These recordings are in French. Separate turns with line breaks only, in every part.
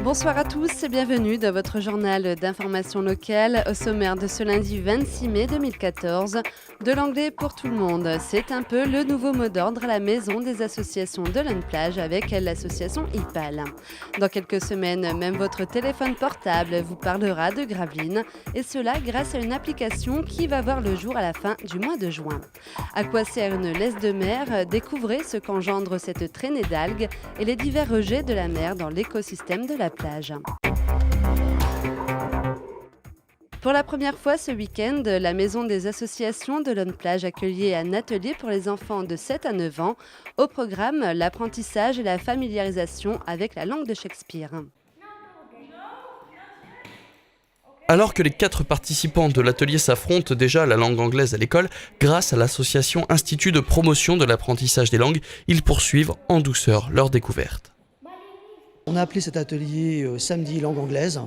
Bonsoir à tous et bienvenue dans votre journal d'information locale. Au sommaire de ce lundi 26 mai 2014, de l'anglais pour tout le monde. C'est un peu le nouveau mot d'ordre à la maison des associations de l'Unplage avec l'association IPAL. Dans quelques semaines, même votre téléphone portable vous parlera de Gravelines et cela grâce à une application qui va voir le jour à la fin du mois de juin. À quoi sert une laisse de mer? Découvrez ce qu'engendre cette traînée d'algues et les divers rejets de la mer dans l'écosystème de la plage. Pour la première fois ce week-end, la Maison des associations de l'Unplage accueillait un atelier pour les enfants de 7 à 9 ans. Au programme, l'apprentissage et la familiarisation avec la langue de Shakespeare.
Alors que les 4 participants de l'atelier s'affrontent déjà à la langue anglaise à l'école, grâce à l'association Institut de promotion de l'apprentissage des langues, ils poursuivent en douceur leur découverte.
On a appelé cet atelier samedi langue anglaise,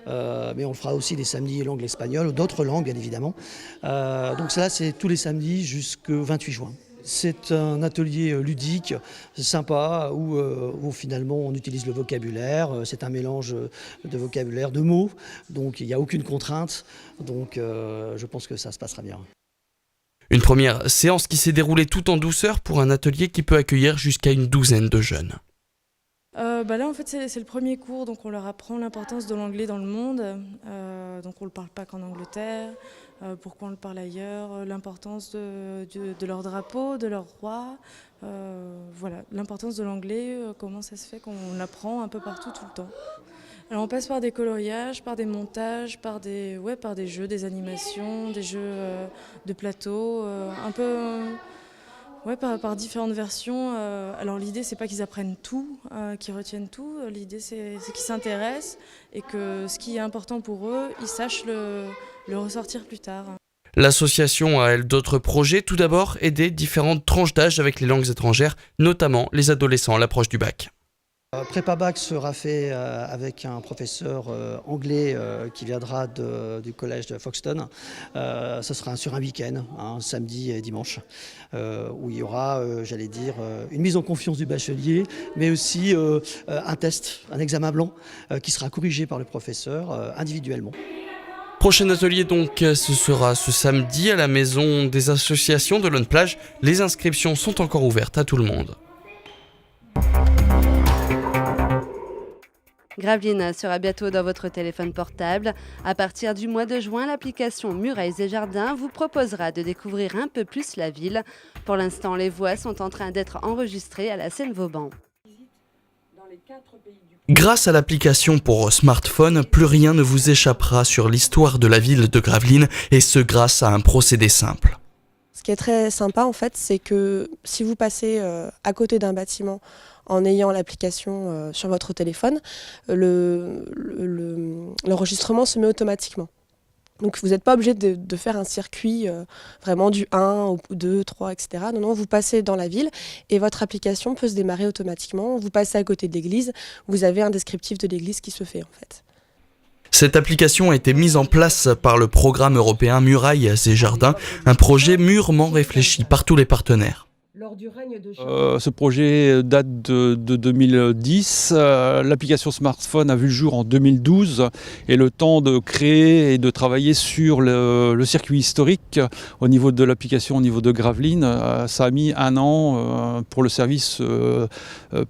mais on le fera aussi des samedis langue espagnole ou d'autres langues bien évidemment. Donc ça c'est tous les samedis jusqu'au 28 juin. C'est un atelier ludique, sympa, où finalement on utilise le vocabulaire. C'est un mélange de vocabulaire, de mots, donc il n'y a aucune contrainte. Donc je pense que ça se passera bien.
Une première séance qui s'est déroulée tout en douceur pour un atelier qui peut accueillir jusqu'à une douzaine de jeunes.
Là en fait c'est le premier cours, donc on leur apprend l'importance de l'anglais dans le monde, donc on ne le parle pas qu'en Angleterre, pourquoi on le parle ailleurs, l'importance de leur drapeau, de leur roi, voilà, l'importance de l'anglais, comment ça se fait qu'on l'apprend un peu partout tout le temps. Alors on passe par des coloriages, par des montages, par des jeux, des animations, des jeux de plateau, un peu... par différentes versions. Alors l'idée, c'est pas qu'ils apprennent tout, qu'ils retiennent tout. L'idée, c'est qu'ils s'intéressent et que ce qui est important pour eux, ils sachent le ressortir plus tard.
L'association a, elle, d'autres projets. Tout d'abord, aider différentes tranches d'âge avec les langues étrangères, notamment les adolescents à l'approche du bac.
Prépa bac sera fait avec un professeur anglais qui viendra du collège de Foxton. Ce sera sur un week-end, samedi et dimanche, où il y aura, une mise en confiance du bachelier, mais aussi un test, un examen blanc qui sera corrigé par le professeur individuellement.
Prochain atelier donc, ce sera ce samedi à la Maison des associations de l'Unplage. Les inscriptions sont encore ouvertes à tout le monde.
Gravelines sera bientôt dans votre téléphone portable. À partir du mois de juin, l'application Murailles et Jardins vous proposera de découvrir un peu plus la ville. Pour l'instant, les voix sont en train d'être enregistrées à la Seine-Vauban.
Grâce à l'application pour smartphone, plus rien ne vous échappera sur l'histoire de la ville de Gravelines, et ce grâce à un procédé simple.
Ce qui est très sympa en fait, c'est que si vous passez à côté d'un bâtiment en ayant l'application sur votre téléphone, l'enregistrement se met automatiquement. Donc vous n'êtes pas obligé de faire un circuit vraiment du 1 au 2, 3, etc. Non, vous passez dans la ville et votre application peut se démarrer automatiquement. Vous passez à côté de l'église, vous avez un descriptif de l'église qui se fait en fait.
Cette application a été mise en place par le programme européen Murailles et Jardins, un projet mûrement réfléchi par tous les partenaires.
Ce projet date de 2010. L'application smartphone a vu le jour en 2012 et le temps de créer et de travailler sur le circuit historique au niveau de l'application, au niveau de Gravelines, ça a mis 1 an pour le service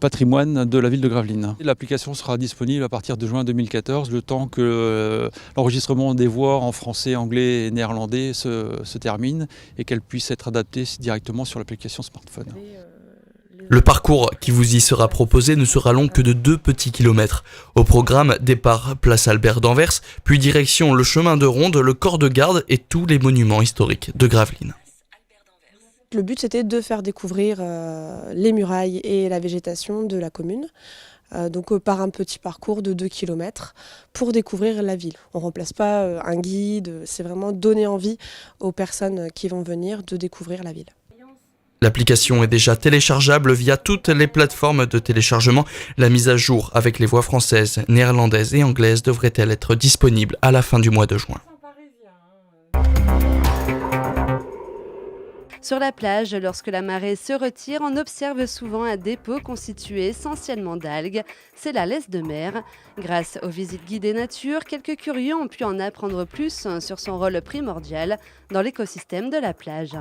patrimoine de la ville de Gravelines. L'application sera disponible à partir de juin 2014, le temps que l'enregistrement des voix en français, anglais et néerlandais se termine et qu'elle puisse être adaptée directement sur l'application smartphone.
Le parcours qui vous y sera proposé ne sera long que de 2 petits kilomètres. Au programme, départ place Albert d'Anvers, puis direction le chemin de ronde, le corps de garde et tous les monuments historiques de Gravelines.
Le but c'était de faire découvrir les murailles et la végétation de la commune. Donc par un petit parcours de 2 km pour découvrir la ville. On ne remplace pas un guide, c'est vraiment donner envie aux personnes qui vont venir de découvrir la ville.
L'application est déjà téléchargeable via toutes les plateformes de téléchargement. La mise à jour avec les voix françaises, néerlandaises et anglaises devrait-elle être disponible à la fin du mois de juin.
Sur la plage, lorsque la marée se retire, on observe souvent un dépôt constitué essentiellement d'algues. C'est la laisse de mer. Grâce aux visites guidées nature, quelques curieux ont pu en apprendre plus sur son rôle primordial dans l'écosystème de la plage.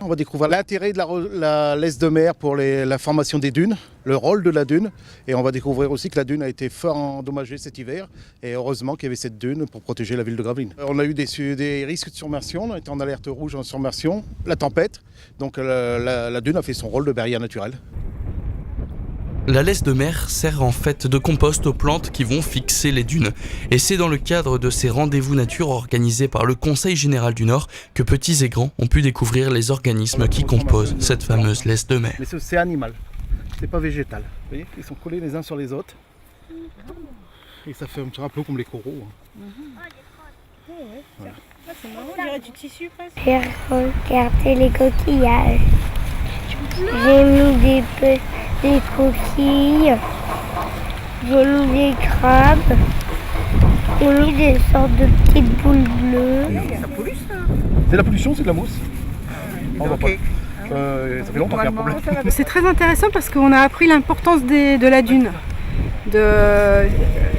On va découvrir l'intérêt de la laisse de mer pour la formation des dunes, le rôle de la dune. Et on va découvrir aussi que la dune a été fort endommagée cet hiver. Et heureusement qu'il y avait cette dune pour protéger la ville de Gravelines. On a eu des risques de submersion, on était en alerte rouge en submersion, la tempête. Donc la dune a fait son rôle de barrière naturelle.
La laisse de mer sert en fait de compost aux plantes qui vont fixer les dunes. Et c'est dans le cadre de ces rendez-vous nature organisés par le Conseil général du Nord que petits et grands ont pu découvrir les organismes qui composent cette fameuse laisse de mer.
Mais c'est animal, c'est pas végétal. Vous voyez, ils sont collés les uns sur les autres. Et ça fait un petit peu comme les coraux.
Voilà. C'est marrant, on dirait du tissu presque.
J'ai regardé les coquillages. J'ai mis des coquilles, j'ai mis des crabes, j'ai mis des sortes de petites boules bleues.
Ça pollue ça.
C'est la pollution, c'est de la mousse. On voit pas. Ça fait longtemps qu'il y a un problème.
C'est très intéressant parce qu'on a appris l'importance de la dune, de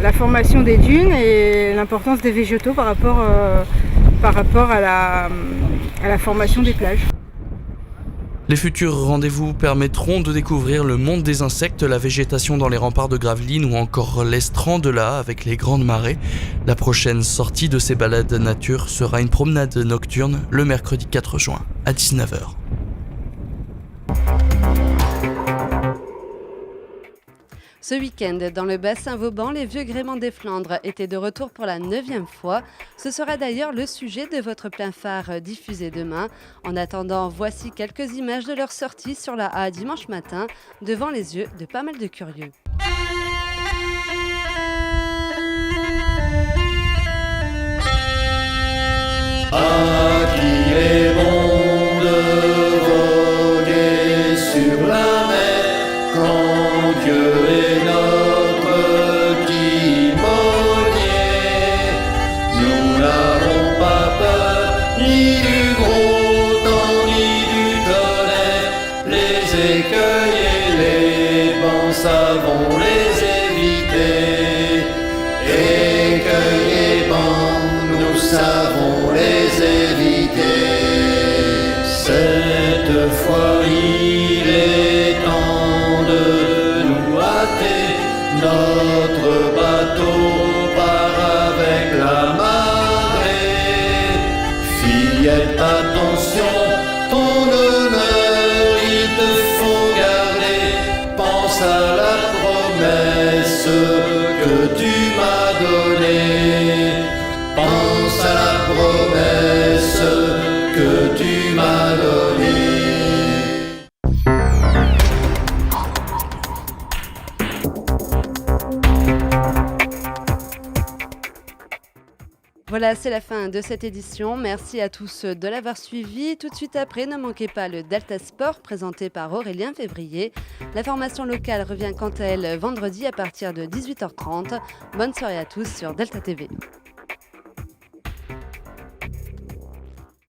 la formation des dunes et l'importance des végétaux par rapport à la formation des plages.
Les futurs rendez-vous permettront de découvrir le monde des insectes, la végétation dans les remparts de Gravelines ou encore l'estran de là avec les grandes marées. La prochaine sortie de ces balades nature sera une promenade nocturne le mercredi 4 juin à 19h.
Ce week-end, dans le bassin Vauban, les vieux gréments des Flandres étaient de retour pour la 9e fois. Ce sera d'ailleurs le sujet de votre plein phare diffusé demain. En attendant, voici quelques images de leur sortie sur la A dimanche matin, devant les yeux de pas mal de curieux.
Ah, qui est bon de voguer sur la mer quand Dieu est notre timonier. Nous n'avons pas peur ni du gros temps ni du tonnerre. Les écueils et les bancs savons les éviter. Écueils et bancs, nous savons les éviter. Cette fois il est temps de nous hâter. Notre bateau part avec la marée. Fillette, attention, ton honneur ils te font garder. Pense à la promesse que tu m'as donnée. Pense à la promesse que tu m'as donnée.
Voilà, c'est la fin de cette édition. Merci à tous de l'avoir suivi. Tout de suite après, ne manquez pas le Delta Sport présenté par Aurélien Février. L'information locale revient quant à elle vendredi à partir de 18h30. Bonne soirée à tous sur Delta TV.